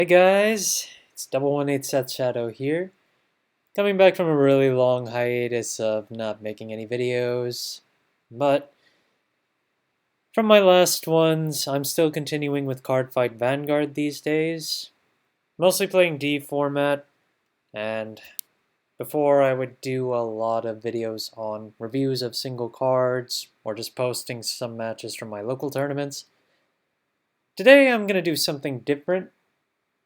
Hey guys, it's 118 Set Shadow here, coming back from a really long hiatus of not making any videos, but from my last ones, I'm still continuing with Cardfight Vanguard these days, mostly playing D format, and before I would do a lot of videos on reviews of single cards, or just posting some matches from my local tournaments. Today I'm going to do something different,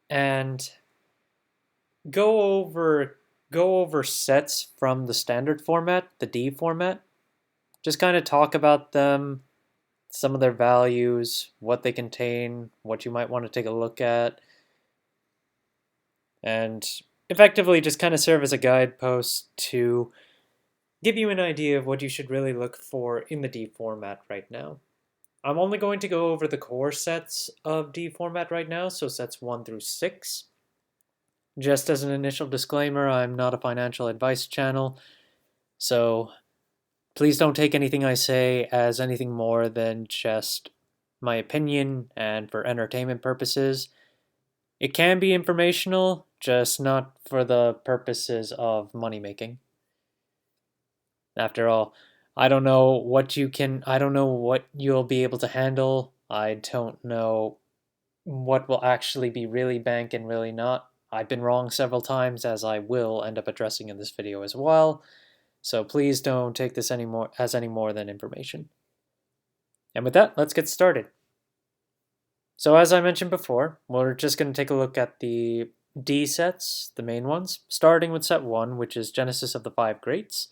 and go over go over sets from the standard format, the D format. Just kind of talk about them, some of their values, what they contain, what you might want to take a look at, and effectively just kind of serve as a guidepost to give you an idea of what you should really look for in the D format right now. I'm only going to go over the core sets of D format right now, so sets 1 through 6. Just as an initial disclaimer, I'm not a financial advice channel, so please don't take anything I say as anything more than just my opinion and for entertainment purposes. It can be informational, just not for the purposes of money making. After all, I don't know what you'll be able to handle. I don't know what will actually be really bank and really not. I've been wrong several times, as I will end up addressing in this video as well. So please don't take this as any more than information. And with that, let's get started. So as I mentioned before, we're just going to take a look at the D sets, the main ones, starting with set 1, which is Genesis of the Five Greats.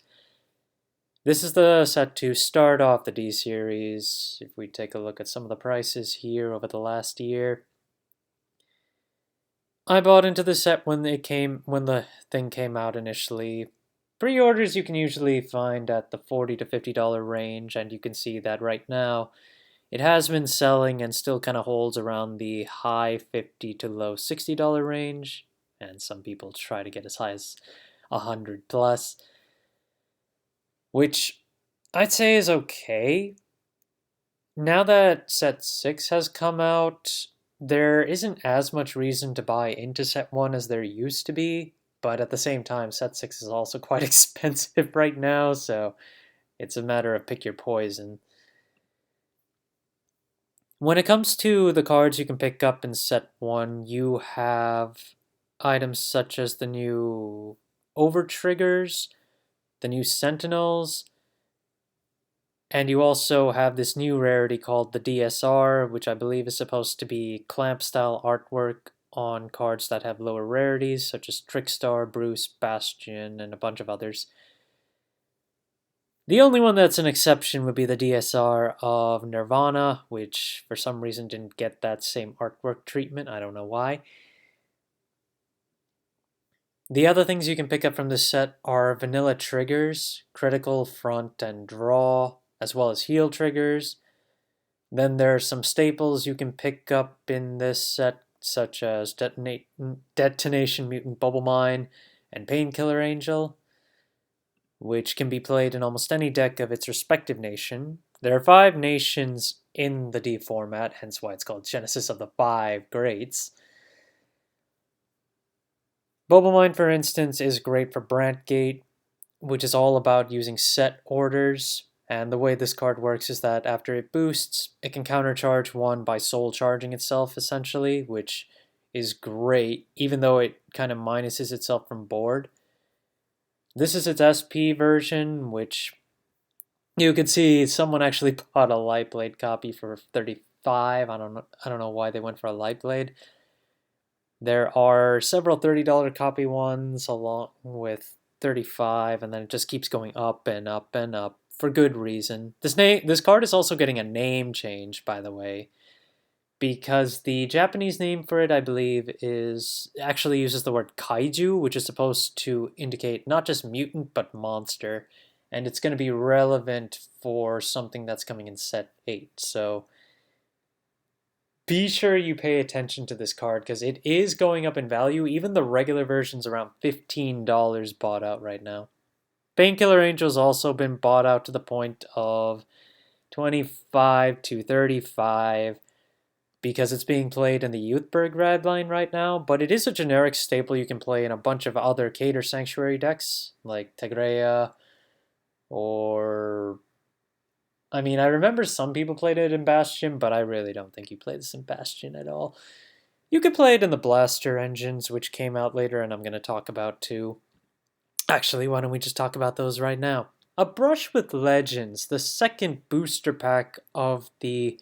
This is the set to start off the D series. If we take a look at some of the prices here over the last year, I bought into the set when the thing came out initially. Pre-orders you can usually find at the $40 to $50 range, and you can see that right now it has been selling and still kind of holds around the high $50 to low $60 range, and some people try to get as high as 100 plus, which I'd say is okay. Now that set 6 has come out, there isn't as much reason to buy into set 1 as there used to be, but at the same time, set 6 is also quite expensive right now, so it's a matter of pick your poison. When it comes to the cards you can pick up in set 1, you have items such as the new over triggers, the new sentinels, and you also have this new rarity called the DSR, which I believe is supposed to be clamp style artwork on cards that have lower rarities, such as Trickstar, Bruce, Bastion, and a bunch of others. The only one that's an exception would be the DSR of Nirvana, which for some reason didn't get that same artwork treatment. I don't know why. The other things you can pick up from this set are vanilla triggers, critical, front, and draw, as well as heal triggers. Then there are some staples you can pick up in this set, such as Detonation Mutant Bubble Mine and Painkiller Angel, which can be played in almost any deck of its respective nation. There are 5 nations in the D format, hence why it's called Genesis of the Five Greats. Bubble Mine, for instance, is great for Brantgate, which is all about using set orders. And the way this card works is that after it boosts, it can countercharge 1 by soul charging itself, essentially, which is great, even though it kind of minuses itself from board. This is its SP version, which you could see someone actually bought a Lightblade copy for 35. I don't know why they went for a Lightblade. There are several $30 copy ones along with 35, and then it just keeps going up and up and up for good reason. This card is also getting a name change, by the way, because the Japanese name for it, I believe, actually uses the word kaiju, which is supposed to indicate not just mutant but monster, and it's going to be relevant for something that's coming in set 8. So be sure you pay attention to this card because it is going up in value. Even the regular version's around $15 bought out right now. Painkiller Angel's also been bought out to the point of 25 to 35. because it's being played in the Youthberg red line right now, but it is a generic staple you can play in a bunch of other Cater Sanctuary decks, like Tegrea, or... I mean, I remember some people played it in Bastion, but I really don't think you play this in Bastion at all. You could play it in the Blaster engines, which came out later, and I'm going to talk about too. Actually, why don't we just talk about those right now? A Brush with Legends, the second booster pack of the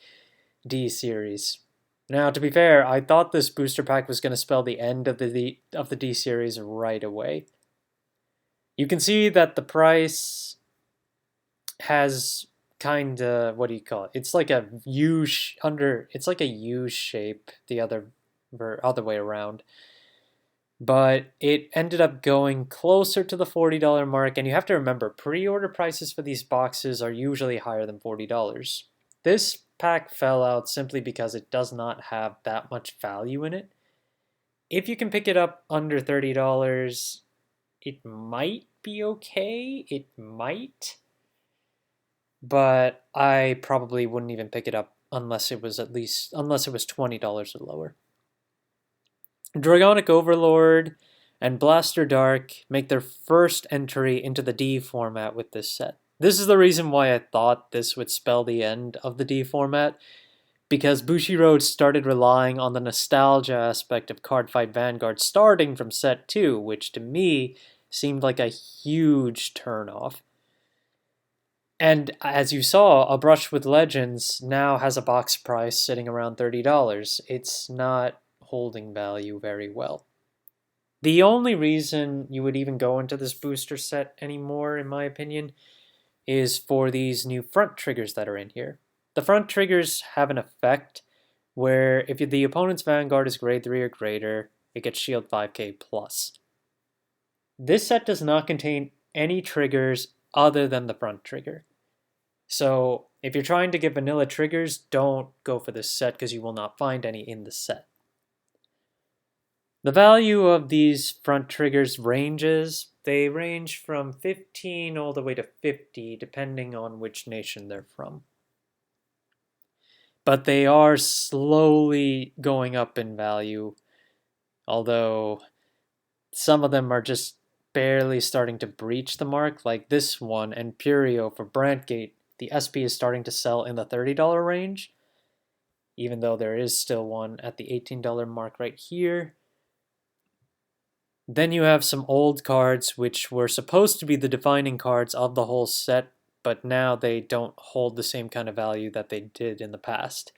D series. Now, to be fair, I thought this booster pack was going to spell the end of the D series right away. You can see that the price has kind of, what do you call it? It's like a U it's like a U shape the other way around. But it ended up going closer to the $40 mark, and you have to remember, pre-order prices for these boxes are usually higher than $40. This pack fell out simply because it does not have that much value in it. If you can pick it up under $30, it might be okay. It might. But I probably wouldn't even pick it up unless it was $20 or lower. Dragonic Overlord and Blaster Dark make their first entry into the D format with this set. This is the reason why I thought this would spell the end of the D format, because Bushiroad started relying on the nostalgia aspect of Cardfight Vanguard starting from set 2, which to me seemed like a huge turnoff. And as you saw, A Brush with Legends now has a box price sitting around $30. It's not holding value very well. The only reason you would even go into this booster set anymore, in my opinion, is for these new front triggers that are in here. The front triggers have an effect where if the opponent's Vanguard is grade 3 or greater, it gets shield 5k plus. This set does not contain any triggers other than the front trigger. So if you're trying to get vanilla triggers, don't go for this set because you will not find any in the set. The value of these front triggers ranges. They range from 15 all the way to 50, depending on which nation they're from. But they are slowly going up in value, although some of them are just barely starting to breach the mark, like this one, Imperio for Brantgate. The SP is starting to sell in the $30 range, even though there is still one at the $18 mark right here. Then you have some old cards which were supposed to be the defining cards of the whole set, but now they don't hold the same kind of value that they did in the past.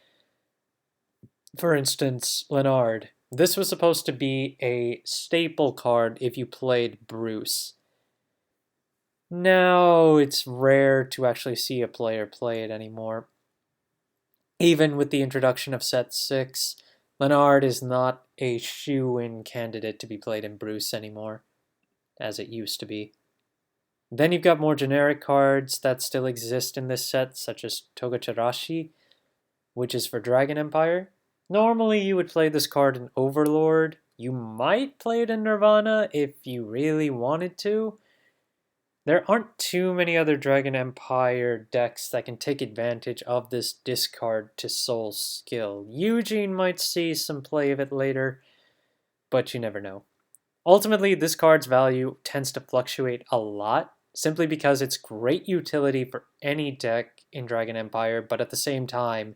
For instance, Leonard. This was supposed to be a staple card if you played Bruce. Now it's rare to actually see a player play it anymore. Even with the introduction of set 6, Leonard is not a shoe-in candidate to be played in Bruce anymore, as it used to be. Then you've got more generic cards that still exist in this set, such as Togacharashi, which is for Dragon Empire. Normally you would play this card in Overlord. You might play it in Nirvana if you really wanted to. There aren't too many other Dragon Empire decks that can take advantage of this discard to soul skill. Eugene might see some play of it later, but you never know. Ultimately, this card's value tends to fluctuate a lot, simply because it's great utility for any deck in Dragon Empire, but at the same time,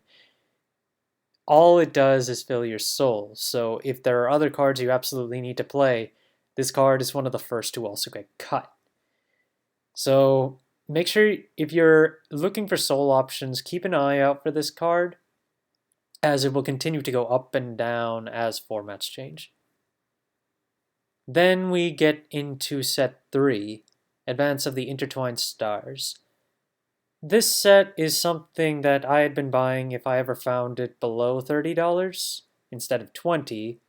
all it does is fill your soul. So if there are other cards you absolutely need to play, this card is one of the first to also get cut. So make sure if you're looking for soul options, keep an eye out for this card, as it will continue to go up and down as formats change. Then we get into set 3, Advance of the Intertwined Stars. This set is something that I had been buying if I ever found it below $30 instead of $20,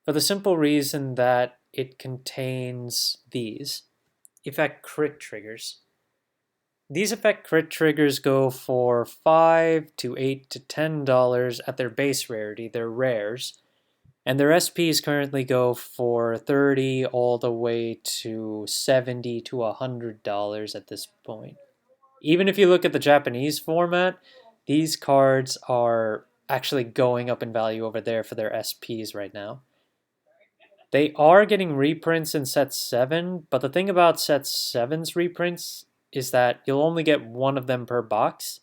for the simple reason that it contains these effect crit triggers. These effect crit triggers go for $5 to $8 to $10 at their base rarity, they're rares, and their SPs currently go for $30 all the way to $70 to $100 at this point. Even if you look at the Japanese format, these cards are actually going up in value over there for their SPs right now. They are getting reprints in set 7, but the thing about set 7's reprints is that you'll only get one of them per box.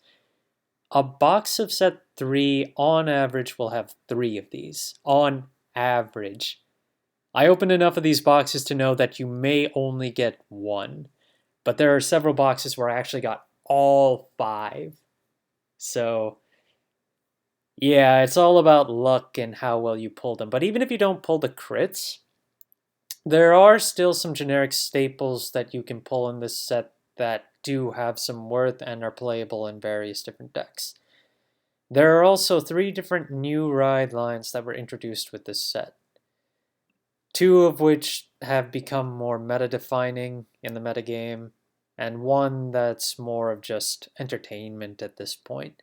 A box of set 3 on average will have 3 of these. On average. I opened enough of these boxes to know that you may only get one, but there are several boxes where I actually got all 5. So yeah, it's all about luck and how well you pull them. But even if you don't pull the crits, there are still some generic staples that you can pull in this set that do have some worth and are playable in various different decks. There are also 3 different new ride lines that were introduced with this set. 2 of which have become more meta-defining in the metagame, and 1 that's more of just entertainment at this point.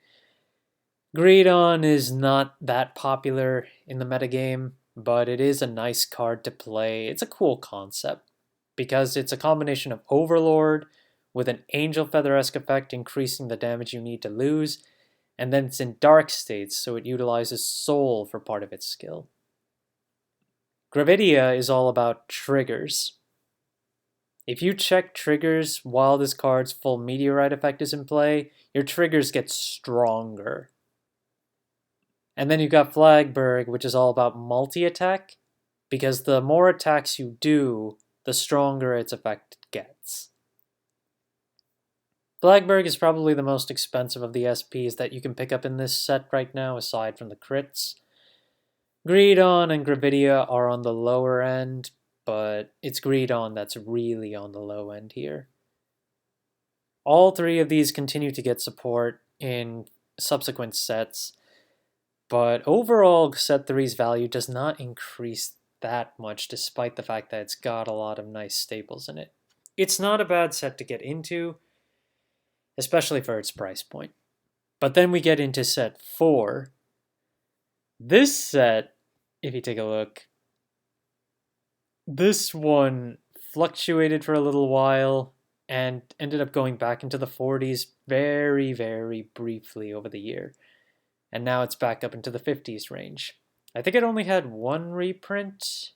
Greedon is not that popular in the metagame, but it is a nice card to play. It's a cool concept, because it's a combination of Overlord with an Angel Feather-esque effect increasing the damage you need to lose, and then it's in dark states, so it utilizes Soul for part of its skill. Gravidia is all about triggers. If you check triggers while this card's full Meteorite effect is in play, your triggers get stronger. And then you've got Flagberg, which is all about multi-attack, because the more attacks you do, the stronger its effect gets. Flagberg is probably the most expensive of the SPs that you can pick up in this set right now, aside from the crits. Greedon and Gravidia are on the lower end, but it's Greedon that's really on the low end here. All 3 of these continue to get support in subsequent sets, but overall set 3's value does not increase that much despite the fact that it's got a lot of nice staples in it. It's not a bad set to get into, especially for its price point. But then we get into set 4. This set, if you take a look, this one fluctuated for a little while and ended up going back into the 40s very, very briefly over the year. And now it's back up into the 50s range. I think it only had 1 reprint,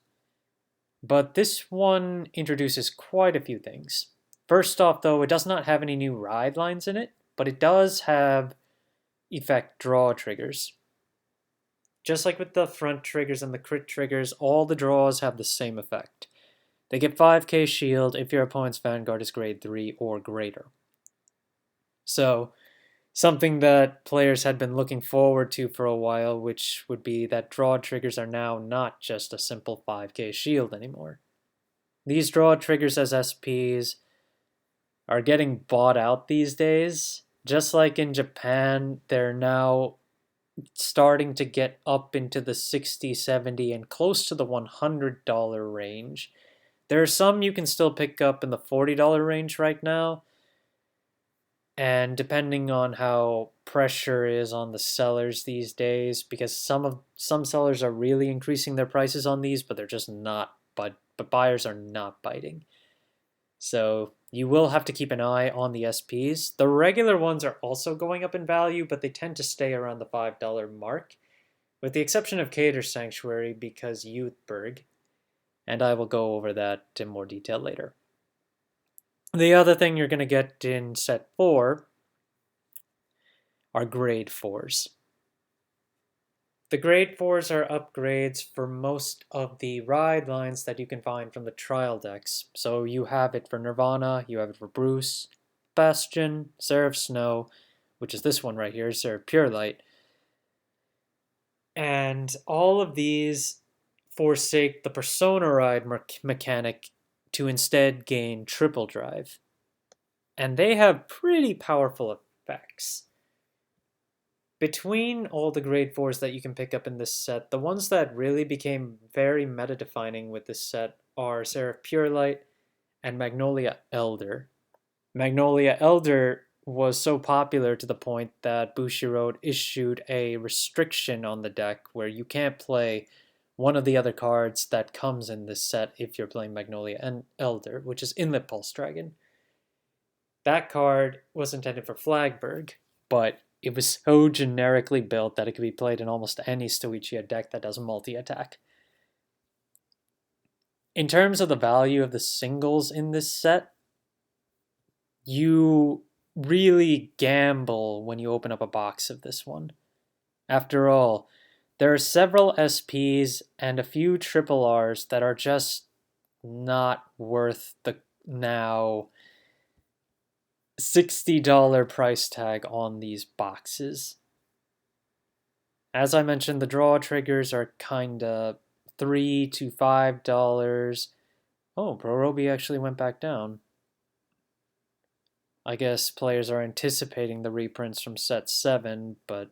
but this one introduces quite a few things. First off, though, it does not have any new ride lines in it, but it does have effect draw triggers. Just like with the front triggers and the crit triggers, all the draws have the same effect. They get 5k shield if your opponent's Vanguard is grade 3 or greater. So, something that players had been looking forward to for a while, which would be that draw triggers are now not just a simple 5k shield anymore. These draw triggers as SPs are getting bought out these days. Just like in Japan, they're now starting to get up into the $60, $70, and close to the $100 range. There are some you can still pick up in the $40 range right now, and depending on how pressure is on the sellers these days, because some sellers are really increasing their prices on these, but they're just not, but buyers are not biting. So you will have to keep an eye on the SPs. The regular ones are also going up in value, but they tend to stay around the $5 mark, with the exception of Cater Sanctuary because Youthberg, and I will go over that in more detail later. The other thing you're going to get in set 4 are grade 4s. The grade 4s are upgrades for most of the ride lines that you can find from the trial decks. So you have it for Nirvana, you have it for Bruce, Bastion, Seraph Snow, which is this one right here, Seraph Pure Light. And all of these forsake the Persona Ride mechanic to instead gain triple drive. And they have pretty powerful effects. Between all the grade 4s that you can pick up in this set, the ones that really became very meta-defining with this set are Seraph Pure Light and Magnolia Elder. Magnolia Elder was so popular to the point that Bushiroad issued a restriction on the deck where you can't play one of the other cards that comes in this set if you're playing Magnolia and Elder, which is Inlet Pulse Dragon. That card was intended for Flagberg, but It was so generically built that it could be played in almost any Stoichia deck that does multi-attack. In terms of the value of the singles in this set, you really gamble when you open up a box of this one. After all, there are several SPs and a few triple Rs that are just not worth the now $60 price tag on these boxes. As I mentioned, the draw triggers are kinda $3 to $5. Oh, Prorobi actually went back down. I guess players are anticipating the reprints from set 7, but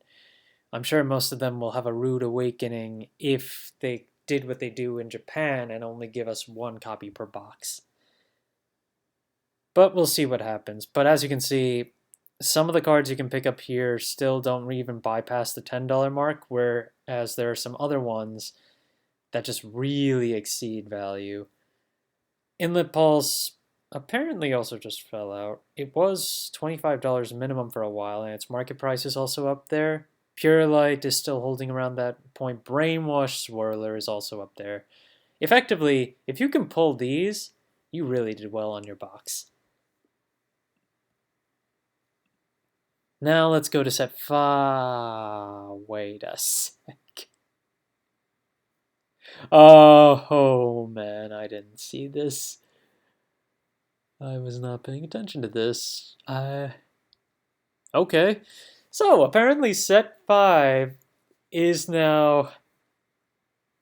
I'm sure most of them will have a rude awakening if they did what they do in Japan and only give us one copy per box. But we'll see what happens. But as you can see, some of the cards you can pick up here still don't even bypass the $10 mark, whereas there are some other ones that just really exceed value. Inlet Pulse apparently also just fell out. It was $25 minimum for a while, and its market price is also up there. Pure Light is still holding around that point. Brainwash Swirler is also up there. Effectively, if you can pull these, you really did well on your box. Now let's go to set 5. Wait a sec. Oh man, I didn't see this. I was not paying attention to this. Okay. So apparently set 5 is now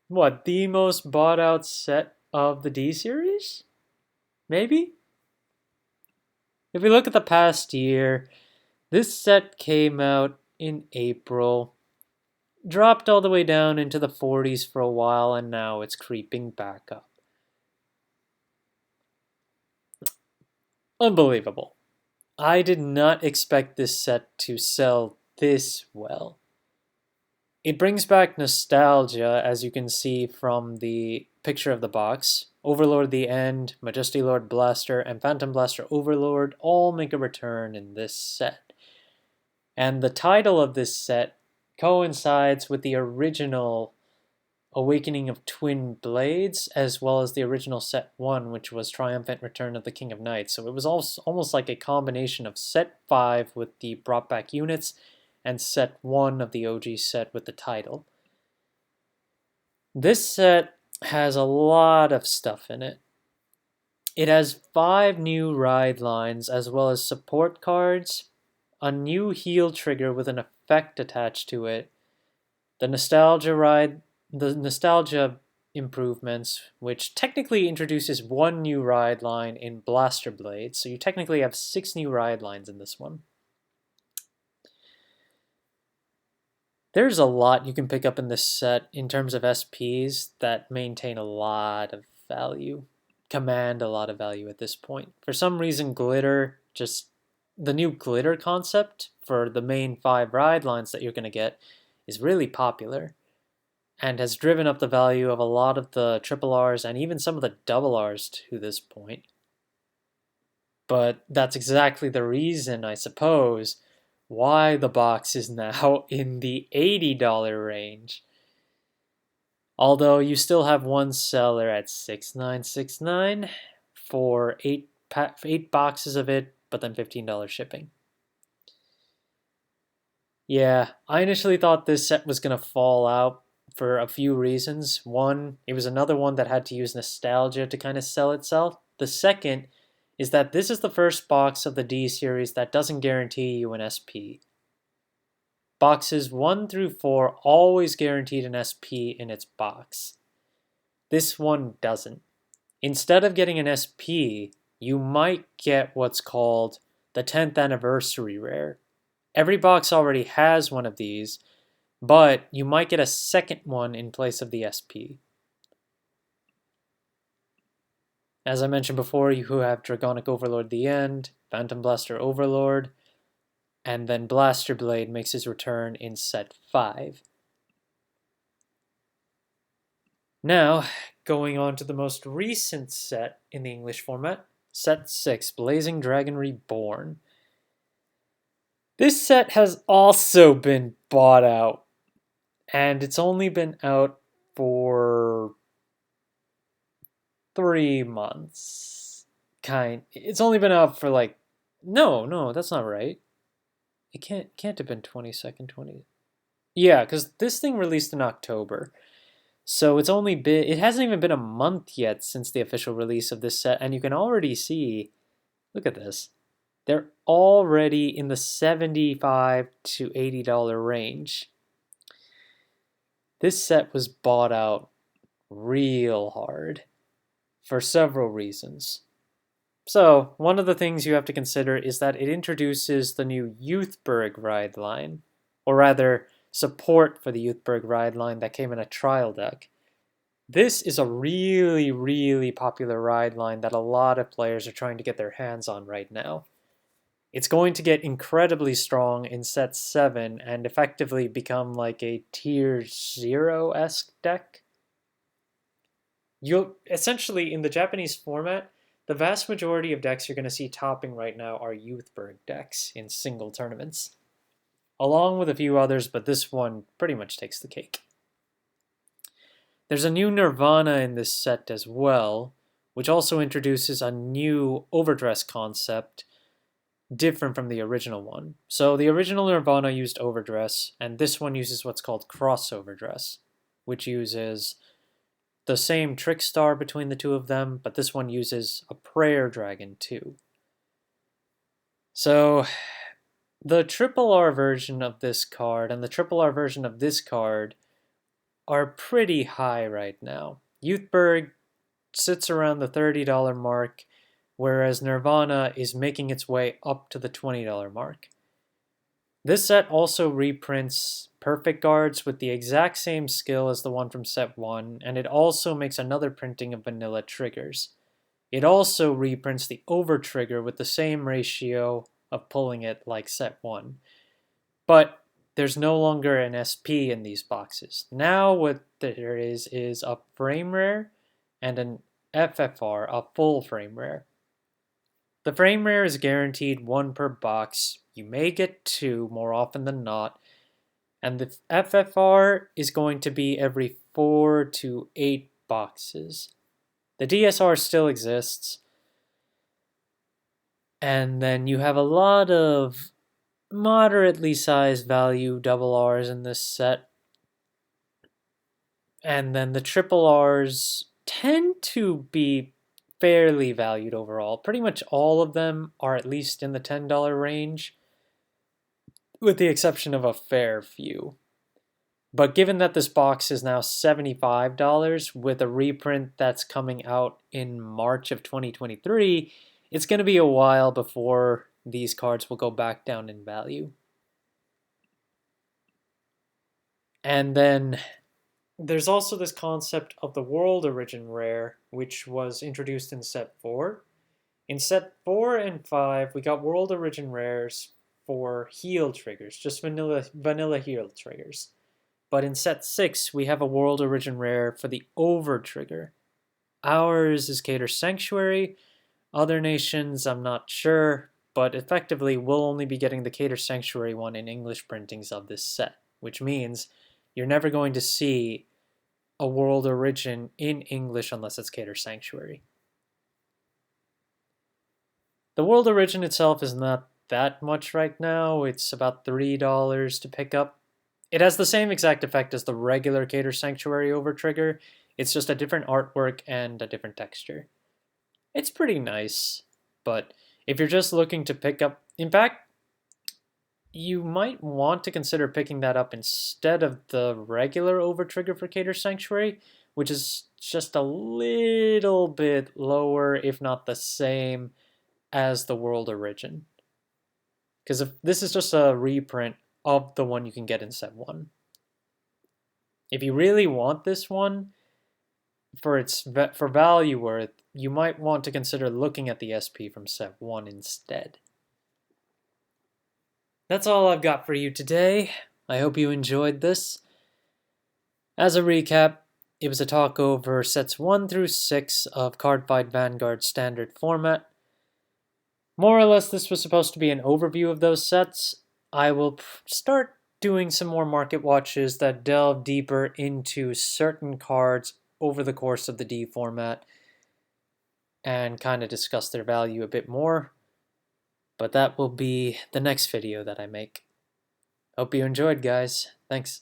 what, the most bought out set of the D series? Maybe? If we look at the past year, this set came out in April, dropped all the way down into the 40s for a while, and now it's creeping back up. Unbelievable. I did not expect this set to sell this well. It brings back nostalgia, as you can see from the picture of the box. Overlord the End, Majesty Lord Blaster, and Phantom Blaster Overlord all make a return in this set. And the title of this set coincides with the original Awakening of Twin Blades, as well as the original set 1, which was Triumphant Return of the King of Knights. So it was almost like a combination of set 5 with the brought back units, and set 1 of the OG set with the title. This set has a lot of stuff in it. It has 5 new ride lines, as well as support cards, a new heal trigger with an effect attached to it, the nostalgia improvements, which technically introduces 1 new ride line in Blaster Blade, so you technically have 6 new ride lines in this one. There's a lot you can pick up in this set in terms of SPs that maintain a lot of value, command a lot of value at this point. For some reason, glitter, just the new glitter concept for the main 5 ride lines that you're going to get is really popular and has driven up the value of a lot of the triple Rs and even some of the double Rs to this point. But that's exactly the reason, I suppose, why the box is now in the $80 range. Although you still have one seller at $6.969 for 8 boxes of it, but then $15 shipping. Yeah, I initially thought this set was going to fall out for a few reasons. One, it was another one that had to use nostalgia to kind of sell itself. The second is that this is the first box of the D series that doesn't guarantee you an SP. Boxes 1 through 4 always guaranteed an SP in its box. This one doesn't. Instead of getting an SP, you might get what's called the 10th anniversary rare. Every box already has one of these, but you might get a second one in place of the SP. As I mentioned before, you have Dragonic Overlord the End, Phantom Blaster Overlord, and then Blaster Blade makes his return in set 5. Now, going on to the most recent set in the English format, set 6, Blazing Dragon Reborn. This set has also been bought out, and it's only been out for 3 months. It's only been out for like, no, that's not right. It can't have been 22nd, 20. Yeah, because this thing released in October. So it hasn't even been a month yet since the official release of this set, and you can already see, look at this. They're already in the $75 to $80 range. This set was bought out real hard for several reasons. So, one of the things you have to consider is that it introduces the new Youthberg ride line, or rather, support for the Youthberg ride line that came in a trial deck. This is a really, really popular ride line that a lot of players are trying to get their hands on right now. It's going to get incredibly strong in set 7 and effectively become like a tier 0-esque deck. You'll essentially, in the Japanese format, the vast majority of decks you're going to see topping right now are Youthberg decks in single tournaments, along with a few others, but this one pretty much takes the cake. There's a new Nirvana in this set as well, which also introduces a new overdress concept different from the original one. So the original Nirvana used overdress, and this one uses what's called crossover dress, which uses the same trick star between the two of them, but this one uses a prayer dragon too. So the triple R version of this card and the triple R version of this card are pretty high right now. Youthberg sits around the $30 mark, whereas Nirvana is making its way up to the $20 mark. This set also reprints Perfect Guards with the exact same skill as the one from set 1, and it also makes another printing of vanilla triggers. It also reprints the over trigger with the same ratio of pulling it like set 1. But there's no longer an SP in these boxes. Now what there is a frame rare and an FFR, a full frame rare. The frame rare is guaranteed 1 per box. You may get 2 more often than not. And the FFR is going to be every 4 to 8 boxes. The DSR still exists. And then you have a lot of moderately sized value double Rs in this set. And then the triple Rs tend to be fairly valued overall. Pretty much all of them are at least in the $10 range, with the exception of a fair few. But given that this box is now $75 with a reprint that's coming out in March of 2023, it's going to be a while before these cards will go back down in value. And then there's also this concept of the World Origin Rare, which was introduced in set 4. In set 4 and 5, we got World Origin Rares for heal triggers, just vanilla heal triggers. But in set 6, we have a World Origin Rare for the over trigger. Ours is Cater Sanctuary. Other nations, I'm not sure, but effectively we'll only be getting the Cater Sanctuary one in English printings of this set, which means you're never going to see a World Origin in English unless it's Cater Sanctuary. The World Origin itself is not that much right now. It's about $3 to pick up. It has the same exact effect as the regular Cater Sanctuary over trigger. It's just a different artwork and a different texture. It's pretty nice, but if you're just looking to pick up, in fact, you might want to consider picking that up instead of the regular over trigger for Cater Sanctuary, which is just a little bit lower, if not the same, as the World Origin. Because this is just a reprint of the one you can get in set 1. If you really want this one, for value worth, you might want to consider looking at the SP from set 1 instead. That's all I've got for you today. I hope you enjoyed this. As a recap, it was a talk over sets 1 through 6 of Cardfight Vanguard Standard format. More or less, this was supposed to be an overview of those sets, I will start doing some more market watches that delve deeper into certain cards over the course of the D format and kind of discuss their value a bit more. But that will be the next video that I make. Hope you enjoyed, guys. Thanks.